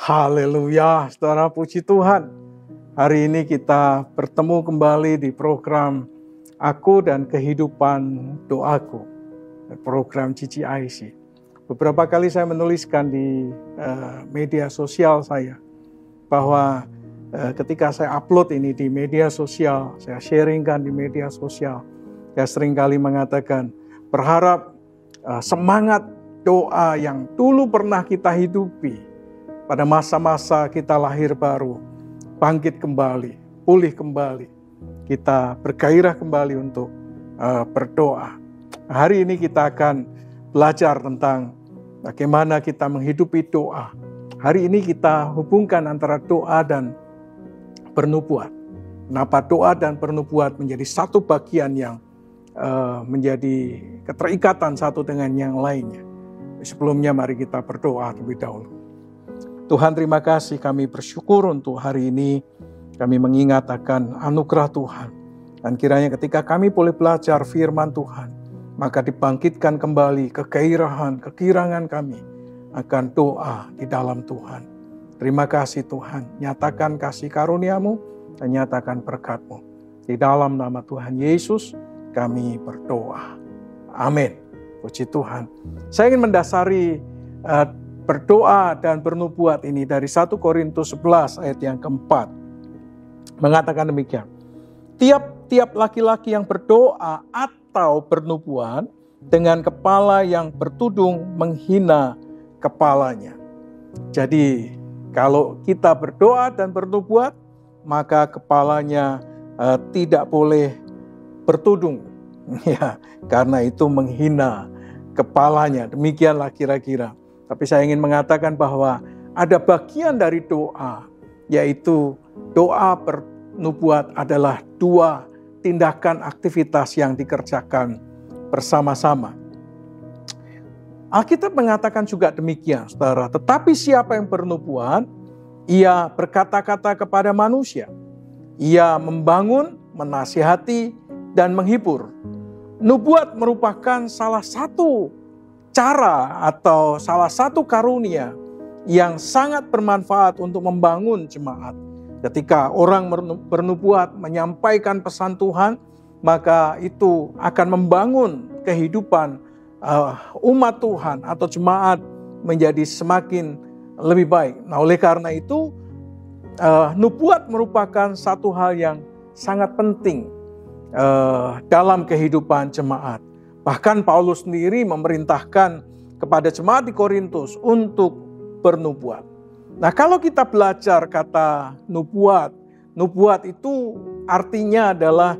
Haleluya, saudara, puji Tuhan. Hari ini kita bertemu kembali di program Aku dan Kehidupan Doaku, program GGIC. Beberapa kali saya menuliskan di media sosial saya bahwa ketika saya upload ini di media sosial, saya sharingkan di media sosial, saya seringkali mengatakan berharap semangat doa yang dulu pernah kita hidupi pada masa-masa kita lahir baru, bangkit kembali, pulih kembali. Kita bergairah kembali untuk berdoa. Hari ini kita akan belajar tentang bagaimana kita menghidupi doa. Hari ini kita hubungkan antara doa dan pernubuat. Kenapa doa dan pernubuat menjadi satu bagian yang menjadi keterikatan satu dengan yang lainnya. Sebelumnya mari kita berdoa terlebih dahulu. Tuhan, terima kasih, kami bersyukur untuk hari ini. Kami mengingat akan anugerah Tuhan. Dan kiranya ketika kami boleh belajar firman Tuhan, maka dibangkitkan kembali kegairahan, kegirangan kami akan doa di dalam Tuhan. Terima kasih Tuhan, nyatakan kasih karunia-Mu dan nyatakan berkat-Mu. Di dalam nama Tuhan Yesus kami berdoa. Amin. Puji Tuhan. Saya ingin mendasari berdoa dan bernubuat ini dari 1 Korintus 11 ayat yang keempat. Mengatakan demikian. Tiap-tiap laki-laki yang berdoa atau bernubuat dengan kepala yang bertudung menghina kepalanya. Jadi kalau kita berdoa dan bernubuat, maka kepalanya tidak boleh bertudung. Ya, karena itu menghina kepalanya. Demikianlah kira-kira. Tapi saya ingin mengatakan bahwa ada bagian dari doa, yaitu doa pernubuat adalah dua tindakan aktivitas yang dikerjakan bersama-sama. Alkitab mengatakan juga demikian, saudara. Tetapi siapa yang bernubuat, ia berkata-kata kepada manusia. Ia membangun, menasihati, dan menghibur. Nubuat merupakan salah satu cara atau salah satu karunia yang sangat bermanfaat untuk membangun jemaat. Ketika orang bernubuat menyampaikan pesan Tuhan, maka itu akan membangun kehidupan umat Tuhan atau jemaat menjadi semakin lebih baik. Nah, oleh karena itu, nubuat merupakan satu hal yang sangat penting dalam kehidupan jemaat. Bahkan Paulus sendiri memerintahkan kepada jemaat di Korintus untuk bernubuat. Nah, kalau kita belajar kata nubuat, nubuat itu artinya adalah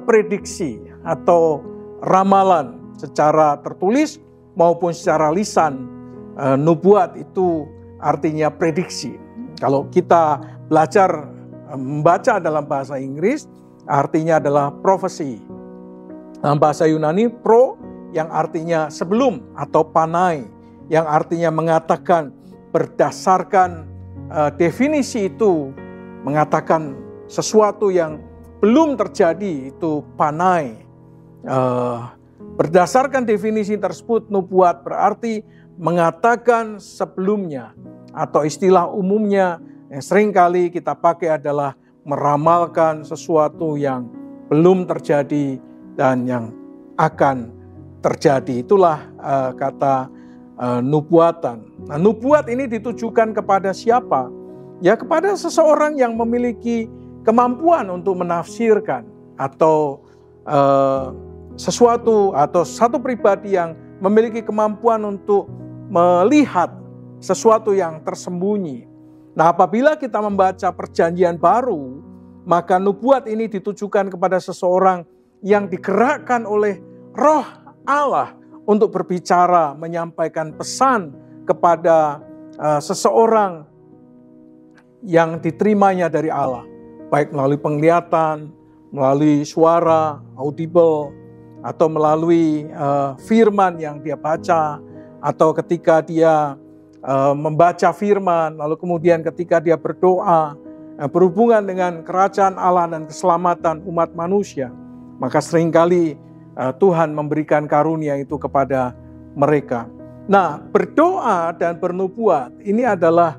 prediksi atau ramalan secara tertulis maupun secara lisan. Nubuat itu artinya prediksi. Kalau kita belajar membaca dalam bahasa Inggris, artinya adalah prophecy. Dalam bahasa Yunani, pro yang artinya sebelum atau panai yang artinya mengatakan berdasarkan definisi itu mengatakan sesuatu yang belum terjadi itu panai. Berdasarkan definisi tersebut, nubuat berarti mengatakan sebelumnya atau istilah umumnya yang seringkali kita pakai adalah meramalkan sesuatu yang belum terjadi dan yang akan terjadi. Itulah kata nubuatan. Nah, nubuat ini ditujukan kepada siapa? Ya, kepada seseorang yang memiliki kemampuan untuk menafsirkan atau sesuatu atau satu pribadi yang memiliki kemampuan untuk melihat sesuatu yang tersembunyi. Nah, apabila kita membaca Perjanjian Baru, maka nubuat ini ditujukan kepada seseorang yang digerakkan oleh Roh Allah untuk berbicara, menyampaikan pesan kepada seseorang yang diterimanya dari Allah, baik melalui penglihatan, melalui suara audible, atau melalui firman yang dia baca, atau ketika dia membaca firman, lalu kemudian ketika dia berdoa berhubungan dengan kerajaan Allah dan keselamatan umat manusia, maka seringkali Tuhan memberikan karunia itu kepada mereka. Nah, berdoa dan bernubuat ini adalah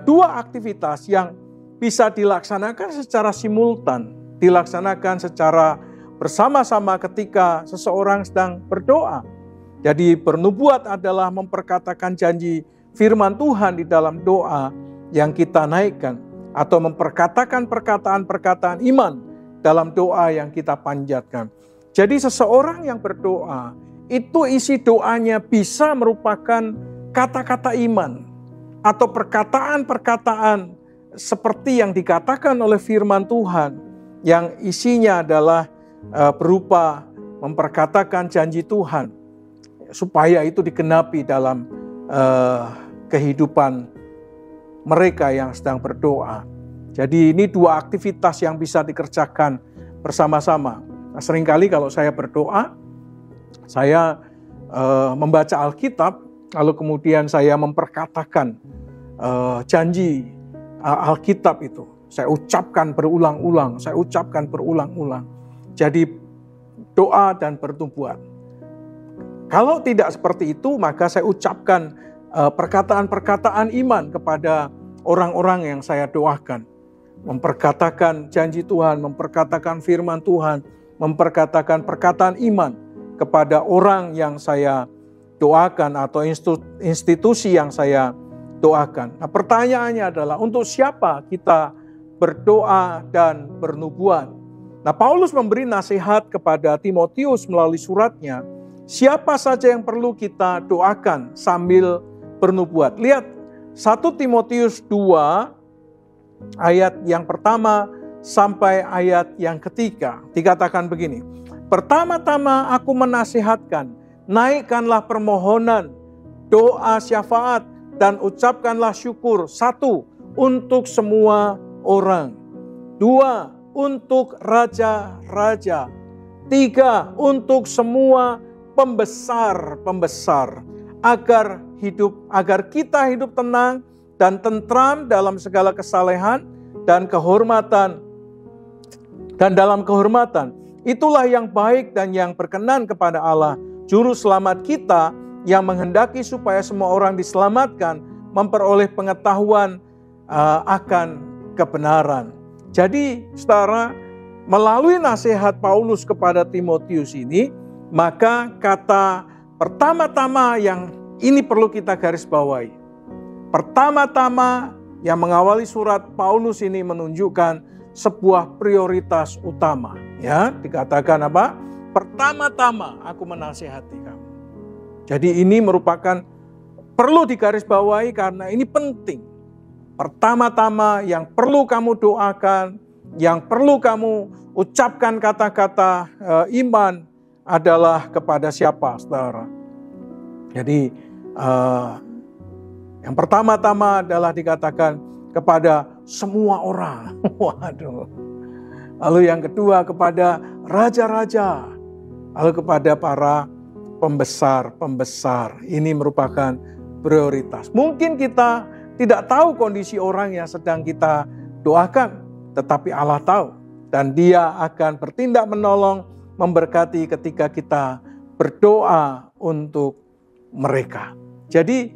dua aktivitas yang bisa dilaksanakan secara simultan, dilaksanakan secara bersama-sama ketika seseorang sedang berdoa. Jadi bernubuat adalah memperkatakan janji firman Tuhan di dalam doa yang kita naikkan, atau memperkatakan perkataan-perkataan iman dalam doa yang kita panjatkan. Jadi seseorang yang berdoa, itu isi doanya bisa merupakan kata-kata iman atau perkataan-perkataan seperti yang dikatakan oleh firman Tuhan, yang isinya adalah berupa memperkatakan janji Tuhan, supaya itu digenapi dalam kehidupan mereka yang sedang berdoa. Jadi ini dua aktivitas yang bisa dikerjakan bersama-sama. Nah, seringkali kalau saya berdoa, saya membaca Alkitab, lalu kemudian saya memperkatakan janji Alkitab itu. Saya ucapkan berulang-ulang, Jadi doa dan bernubuat. Kalau tidak seperti itu, maka saya ucapkan perkataan-perkataan iman kepada orang-orang yang saya doakan. Memperkatakan janji Tuhan, memperkatakan firman Tuhan, memperkatakan perkataan iman kepada orang yang saya doakan atau institusi yang saya doakan. Nah, pertanyaannya adalah untuk siapa kita berdoa dan bernubuat? Nah, Paulus memberi nasihat kepada Timotius melalui suratnya, siapa saja yang perlu kita doakan sambil bernubuat. Lihat 1 Timotius 2 ayat yang pertama sampai ayat yang ketiga. Dikatakan begini, pertama-tama aku menasihatkan, naikkanlah permohonan, doa syafaat, dan ucapkanlah syukur. 1, untuk semua orang. 2, untuk raja-raja. 3, untuk semua pembesar-pembesar, agar kita hidup tenang dan tentram dalam segala kesalehan dan kehormatan. Dan dalam kehormatan, itulah yang baik dan yang berkenan kepada Allah, Juru Selamat kita, yang menghendaki supaya semua orang diselamatkan, memperoleh pengetahuan akan kebenaran. Jadi, saudara, melalui nasihat Paulus kepada Timotius ini, maka kata pertama-tama yang ini perlu kita garis bawahi. Pertama-tama yang mengawali surat Paulus ini menunjukkan sebuah prioritas utama. Ya, dikatakan apa? Pertama-tama aku menasihati kamu. Jadi ini merupakan perlu digarisbawahi karena ini penting. Pertama-tama yang perlu kamu doakan, yang perlu kamu ucapkan kata-kata iman adalah kepada siapa, saudara? Jadi yang pertama-tama adalah dikatakan kepada semua orang. Waduh. Lalu yang kedua kepada raja-raja. Lalu kepada para pembesar-pembesar. Ini merupakan prioritas. Mungkin kita tidak tahu kondisi orang yang sedang kita doakan, tetapi Allah tahu. Dan Dia akan bertindak menolong, memberkati ketika kita berdoa untuk mereka. Jadi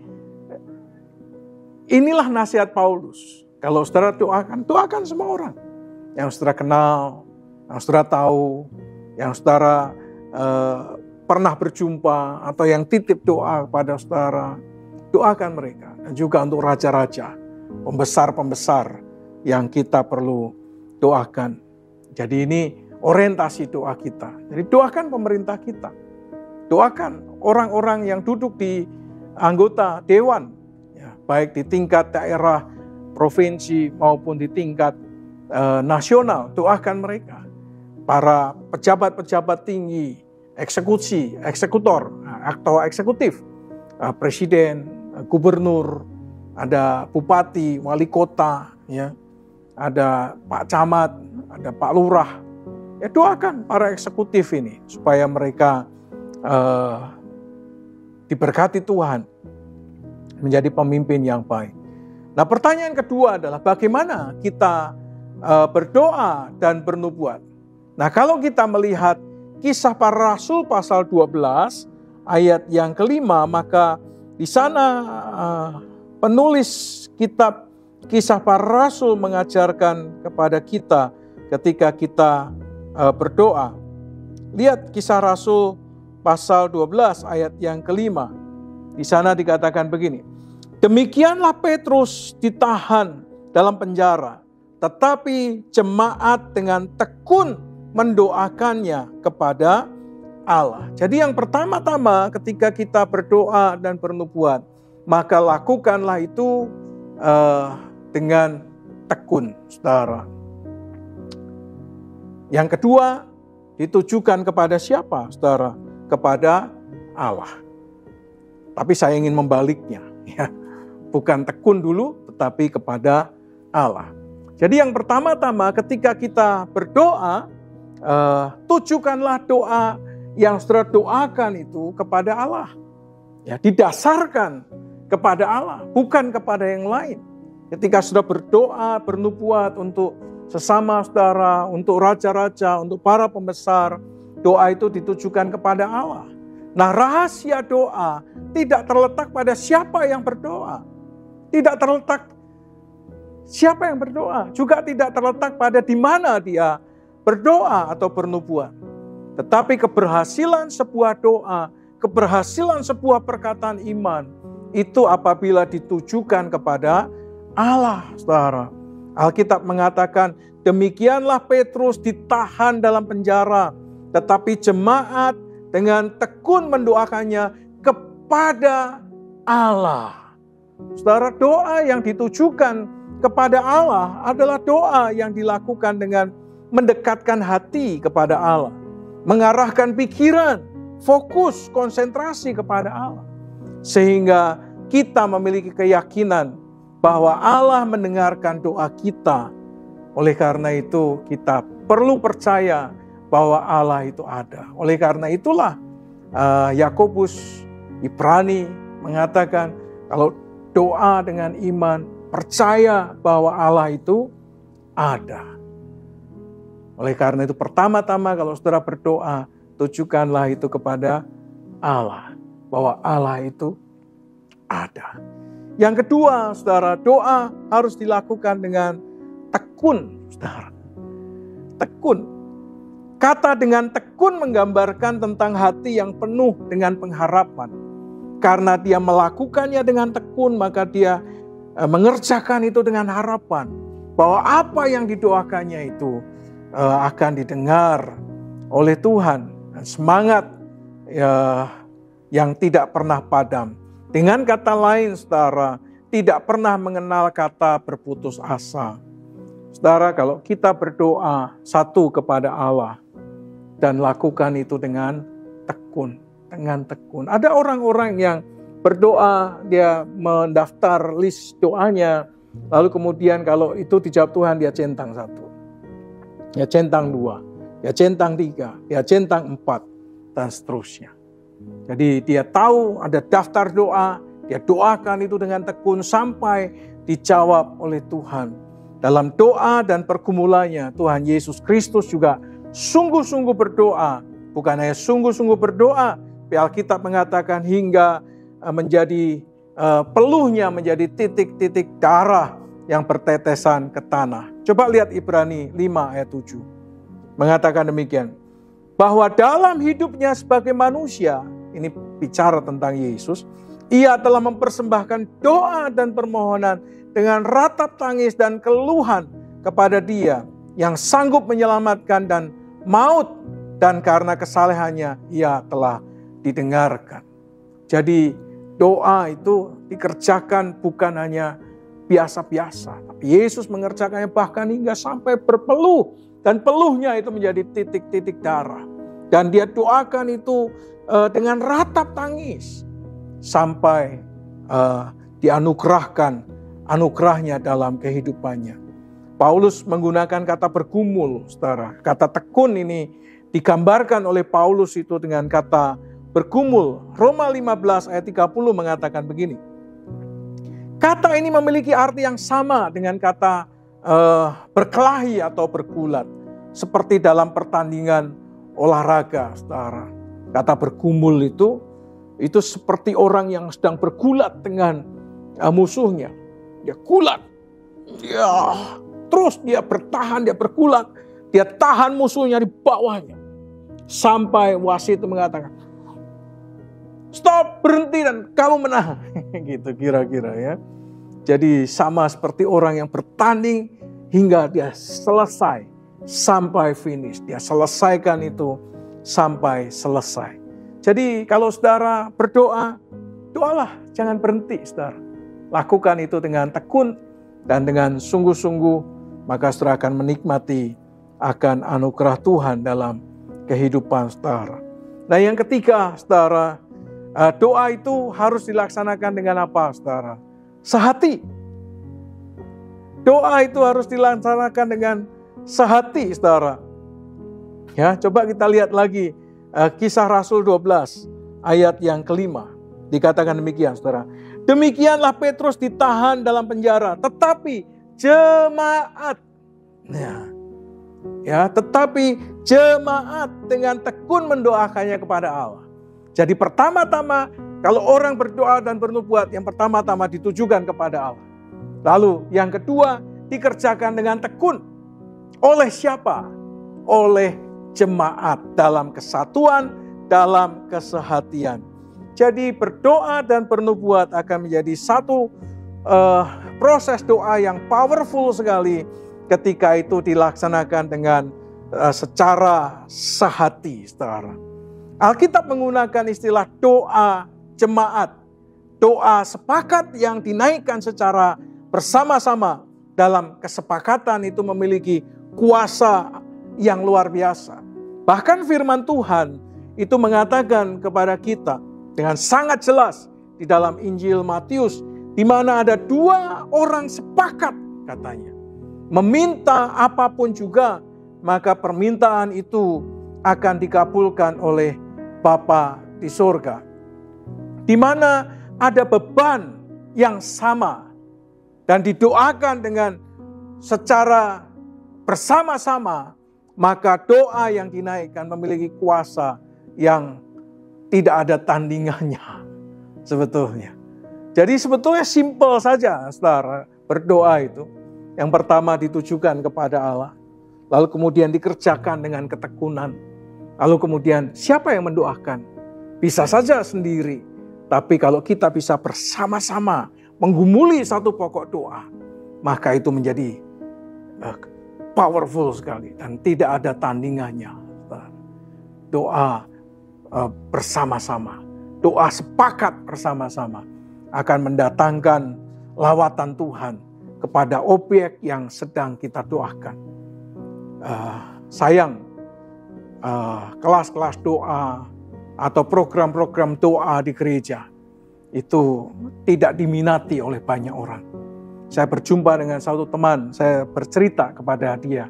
inilah nasihat Paulus. Kalau saudara doakan semua orang. Yang saudara kenal, yang saudara tahu, yang saudara pernah berjumpa, atau yang titip doa kepada saudara, doakan mereka. Dan juga untuk raja-raja, pembesar-pembesar yang kita perlu doakan. Jadi ini orientasi doa kita. Jadi doakan pemerintah kita. Doakan orang-orang yang duduk di anggota dewan, ya, baik di tingkat daerah, provinsi maupun di tingkat nasional. Doakan mereka. Para pejabat-pejabat tinggi, eksekutor atau eksekutif, presiden, gubernur, ada bupati, wali kota, ya, ada Pak Camat, ada Pak Lurah. Ya, doakan para eksekutif ini supaya mereka diberkati Tuhan, menjadi pemimpin yang baik. Nah, pertanyaan kedua adalah bagaimana kita berdoa dan bernubuat. Nah, kalau kita melihat Kisah Para Rasul pasal 12 ayat yang kelima, maka di sana penulis kitab Kisah para Rasul mengajarkan kepada kita ketika kita berdoa. Lihat Kisah Rasul pasal 12 ayat yang kelima. Di sana dikatakan begini. Demikianlah Petrus ditahan dalam penjara, tetapi jemaat dengan tekun mendoakannya kepada Allah. Jadi yang pertama-tama ketika kita berdoa dan bernubuat, maka lakukanlah itu dengan tekun, saudara. Yang kedua, ditujukan kepada siapa, saudara? Kepada Allah. Tapi saya ingin membaliknya, ya. Bukan tekun dulu, tetapi kepada Allah. Jadi yang pertama-tama ketika kita berdoa, tujukanlah doa yang saudara doakan itu kepada Allah. Ya, didasarkan kepada Allah, bukan kepada yang lain. Ketika saudara berdoa, bernubuat untuk sesama saudara, untuk raja-raja, untuk para pembesar, doa itu ditujukan kepada Allah. Nah, rahasia doa tidak terletak pada siapa yang berdoa. Tidak terletak siapa yang berdoa. Juga tidak terletak pada di mana dia berdoa atau bernubuat. Tetapi keberhasilan sebuah doa, keberhasilan sebuah perkataan iman, itu apabila ditujukan kepada Allah, saudara. Alkitab mengatakan, demikianlah Petrus ditahan dalam penjara, tetapi jemaat dengan tekun mendoakannya kepada Allah. Saudara, doa yang ditujukan kepada Allah adalah doa yang dilakukan dengan mendekatkan hati kepada Allah, mengarahkan pikiran, fokus, konsentrasi kepada Allah. Sehingga kita memiliki keyakinan bahwa Allah mendengarkan doa kita. Oleh karena itu kita perlu percaya bahwa Allah itu ada. Oleh karena itulah Yakobus, Ibrani mengatakan kalau doa dengan iman, percaya bahwa Allah itu ada. Oleh karena itu pertama-tama kalau saudara berdoa, tujukanlah itu kepada Allah. Bahwa Allah itu ada. Yang kedua, saudara, doa harus dilakukan dengan tekun, saudara. Tekun. Kata dengan tekun menggambarkan tentang hati yang penuh dengan pengharapan. Karena dia melakukannya dengan tekun, maka dia mengerjakan itu dengan harapan. Bahwa apa yang didoakannya itu akan didengar oleh Tuhan. Dan semangat yang tidak pernah padam. Dengan kata lain, saudara, tidak pernah mengenal kata berputus asa. Saudara, kalau kita berdoa satu kepada Allah dan lakukan itu dengan tekun. Ada orang-orang yang berdoa, dia mendaftar list doanya, lalu kemudian kalau itu dijawab Tuhan, dia centang 1, dia centang 2, dia centang 3, dia centang 4, dan seterusnya. Jadi dia tahu ada daftar doa, dia doakan itu dengan tekun sampai dijawab oleh Tuhan. Dalam doa dan pergumulannya, Tuhan Yesus Kristus juga sungguh-sungguh berdoa. Bukan hanya sungguh-sungguh berdoa, Alkitab mengatakan hingga menjadi peluhnya menjadi titik-titik darah yang bertetesan ke tanah. Coba lihat Ibrani 5 ayat 7. Mengatakan demikian. Bahwa dalam hidupnya sebagai manusia, ini bicara tentang Yesus, ia telah mempersembahkan doa dan permohonan dengan ratap tangis dan keluhan kepada Dia yang sanggup menyelamatkan dan maut, dan karena kesalehannya ia telah didengarkan. Jadi doa itu dikerjakan bukan hanya biasa-biasa, tapi Yesus mengerjakannya bahkan hingga sampai berpeluh, dan peluhnya itu menjadi titik-titik darah. Dan dia doakan itu dengan ratap tangis sampai dianugerahkan anugerahnya dalam kehidupannya. Paulus menggunakan kata bergumul, saudara. Kata tekun ini digambarkan oleh Paulus itu dengan kata bergumul. Roma 15 ayat 30 mengatakan begini. Kata ini memiliki arti yang sama dengan kata berkelahi atau bergulat. Seperti dalam pertandingan olahraga, saudara. Kata bergumul itu seperti orang yang sedang bergulat dengan musuhnya. Dia gulat Ya, terus dia bertahan, dia bergulat, dia tahan musuhnya di bawahnya. Sampai wasit itu mengatakan, stop, berhenti dan kamu menang. Gitu kira-kira ya. Jadi sama seperti orang yang bertanding hingga dia selesai sampai finish. Dia selesaikan itu sampai selesai. Jadi kalau saudara berdoa, doalah, jangan berhenti saudara. Lakukan itu dengan tekun dan dengan sungguh-sungguh, maka saudara akan menikmati akan anugerah Tuhan dalam kehidupan saudara. Nah yang ketiga saudara, doa itu harus dilaksanakan dengan apa saudara? Sehati. Doa itu harus dilaksanakan dengan sehati saudara. Ya, coba kita lihat lagi Kisah Rasul 12 ayat yang kelima. Dikatakan demikian saudara. Demikianlah Petrus ditahan dalam penjara, tetapi jemaat, tetapi jemaat dengan tekun mendoakannya kepada Allah. Jadi pertama-tama kalau orang berdoa dan bernubuat, yang pertama-tama ditujukan kepada Allah. Lalu yang kedua dikerjakan dengan tekun. Oleh siapa? Oleh jemaat dalam kesatuan, dalam kesehatian. Jadi berdoa dan bernubuat akan menjadi satu proses doa yang powerful sekali ketika itu dilaksanakan dengan secara sehati, saudara. Alkitab menggunakan istilah doa jemaat, doa sepakat yang dinaikkan secara bersama-sama dalam kesepakatan itu memiliki kuasa yang luar biasa. Bahkan firman Tuhan itu mengatakan kepada kita dengan sangat jelas di dalam Injil Matius, di mana ada 2 orang sepakat katanya, meminta apapun juga, maka permintaan itu akan dikabulkan oleh Bapa di surga. Di mana ada beban yang sama dan didoakan dengan secara bersama-sama, maka doa yang dinaikkan memiliki kuasa yang tidak ada tandingannya sebetulnya. Jadi sebetulnya simpel saja saudara berdoa itu. Yang pertama ditujukan kepada Allah, lalu kemudian dikerjakan dengan ketekunan. Lalu kemudian siapa yang mendoakan? Bisa saja sendiri, tapi kalau kita bisa bersama-sama menggumuli satu pokok doa, maka itu menjadi powerful sekali dan tidak ada tandingannya. Doa bersama-sama, doa sepakat bersama-sama akan mendatangkan lawatan Tuhan kepada objek yang sedang kita doakan. Sayang, kelas-kelas doa atau program-program doa di gereja itu tidak diminati oleh banyak orang. Saya berjumpa dengan satu teman, saya bercerita kepada dia,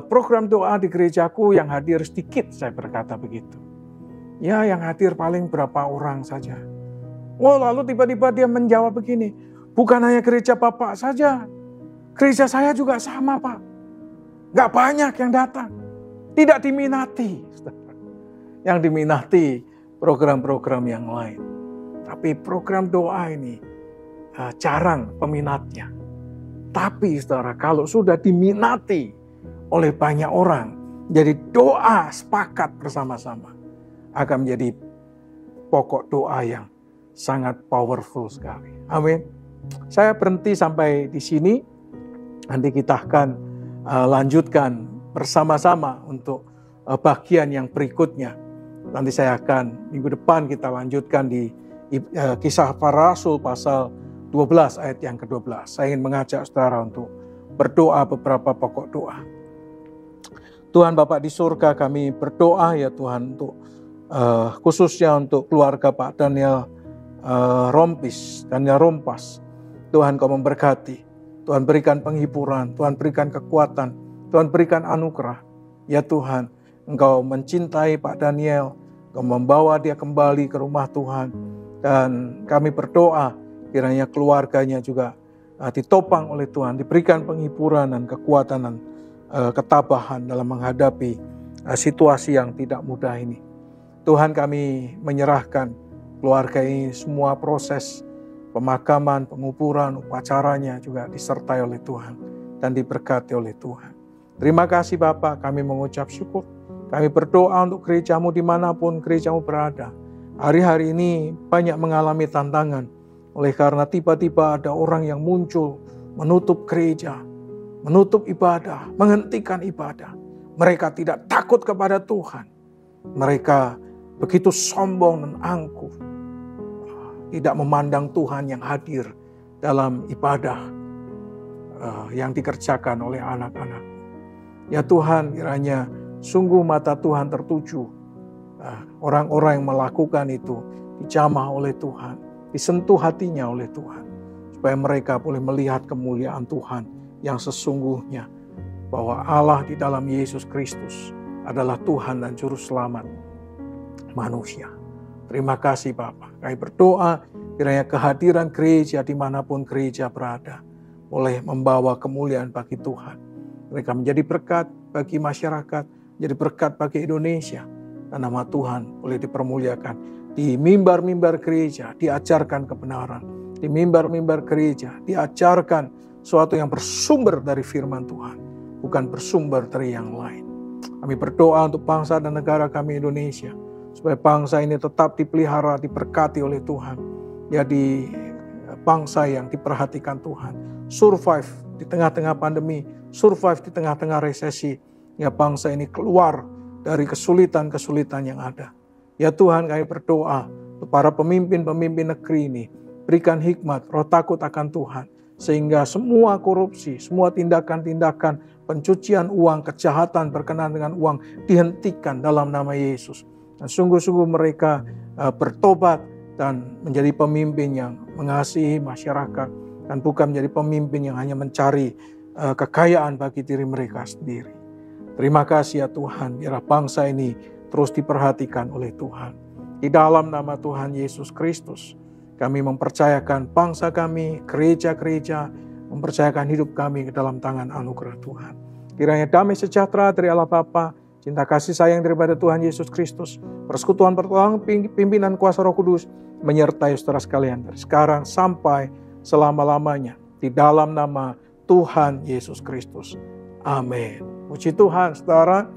program doa di gerejaku yang hadir sedikit, saya berkata begitu. Ya, yang hadir paling berapa orang saja. Oh, lalu tiba-tiba dia menjawab begini, bukan hanya gereja Bapak saja, gereja saya juga sama Pak. Gak banyak yang datang, tidak diminati. Yang diminati program-program yang lain. Tapi program doa ini jarang peminatnya. Tapi saudara, kalau sudah diminati oleh banyak orang, jadi doa sepakat bersama-sama akan menjadi pokok doa yang sangat powerful sekali. Amin. Saya berhenti sampai di sini. Nanti kita akan lanjutkan bersama-sama untuk bagian yang berikutnya. Nanti saya akan minggu depan kita lanjutkan di Kisah Para Rasul pasal 12 ayat yang ke-12. Saya ingin mengajak saudara untuk berdoa beberapa pokok doa. Tuhan Bapa di surga, kami berdoa ya Tuhan untuk khususnya untuk keluarga Pak Daniel Rompas. Tuhan Kau memberkati, Tuhan berikan penghiburan, Tuhan berikan kekuatan, Tuhan berikan anugerah. Ya Tuhan, Engkau mencintai Pak Daniel, Engkau membawa dia kembali ke rumah Tuhan. Dan kami berdoa kiranya keluarganya juga ditopang oleh Tuhan, diberikan penghiburan dan kekuatan dan ketabahan dalam menghadapi situasi yang tidak mudah ini. Tuhan, kami menyerahkan keluarga ini semua proses pemakaman, penguburan, upacaranya juga disertai oleh Tuhan dan diberkati oleh Tuhan. Terima kasih Bapa, kami mengucap syukur. Kami berdoa untuk gerejamu dimanapun gerejamu berada. Hari-hari ini banyak mengalami tantangan. Oleh karena tiba-tiba ada orang yang muncul menutup gereja, menutup ibadah, menghentikan ibadah. Mereka tidak takut kepada Tuhan. Mereka begitu sombong dan angkuh. Tidak memandang Tuhan yang hadir dalam ibadah yang dikerjakan oleh anak-anak. Ya Tuhan, kiranya sungguh mata Tuhan tertuju. Orang-orang yang melakukan itu dijamah oleh Tuhan, disentuh hatinya oleh Tuhan. Supaya mereka boleh melihat kemuliaan Tuhan yang sesungguhnya. Bahwa Allah di dalam Yesus Kristus adalah Tuhan dan Juru Selamat manusia. Terima kasih Bapa. Kami berdoa kiranya kehadiran gereja dimanapun gereja berada boleh membawa kemuliaan bagi Tuhan. Mereka menjadi berkat bagi masyarakat, menjadi berkat bagi Indonesia. Dan nama Tuhan boleh dipermuliakan. Di mimbar-mimbar gereja diajarkan kebenaran. Di mimbar-mimbar gereja diajarkan sesuatu yang bersumber dari firman Tuhan. Bukan bersumber dari yang lain. Kami berdoa untuk bangsa dan negara kami Indonesia. Supaya bangsa ini tetap dipelihara, diberkati oleh Tuhan. Jadi bangsa yang diperhatikan Tuhan. Survive di tengah-tengah pandemi. Survive di tengah-tengah resesi. Ya bangsa ini keluar dari kesulitan-kesulitan yang ada. Ya Tuhan, kami berdoa untuk para pemimpin-pemimpin negeri ini. Berikan hikmat, roh takut akan Tuhan. Sehingga semua korupsi, semua tindakan-tindakan pencucian uang, kejahatan berkenaan dengan uang dihentikan dalam nama Yesus. Dan sungguh-sungguh mereka bertobat dan menjadi pemimpin yang mengasihi masyarakat. Dan bukan menjadi pemimpin yang hanya mencari kekayaan bagi diri mereka sendiri. Terima kasih ya Tuhan, biarlah bangsa ini terus diperhatikan oleh Tuhan. Di dalam nama Tuhan Yesus Kristus, kami mempercayakan bangsa kami, gereja-gereja, mempercayakan hidup kami ke dalam tangan anugerah Tuhan. Kiranya damai sejahtera dari Allah Bapa, cinta kasih sayang daripada Tuhan Yesus Kristus, persekutuan pertolongan pimpinan kuasa Roh Kudus, menyertai saudara sekalian dari sekarang sampai selama-lamanya. Di dalam nama Tuhan Yesus Kristus. Amin. Puji Tuhan, saudara.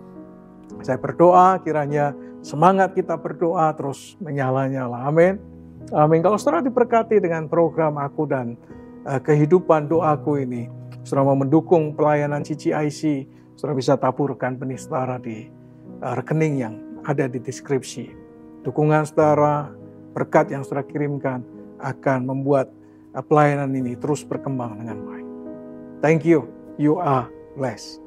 Saya berdoa kiranya semangat kita berdoa terus menyala-nyala. Amin. Amin. Kalau saudara diberkati dengan program aku dan kehidupan doaku ini, saudara mau mendukung pelayanan CCIC, saudara bisa taburkan benih saudara di rekening yang ada di deskripsi. Dukungan saudara, berkat yang saudara kirimkan akan membuat pelayanan ini terus berkembang dengan baik. Thank you. You are blessed.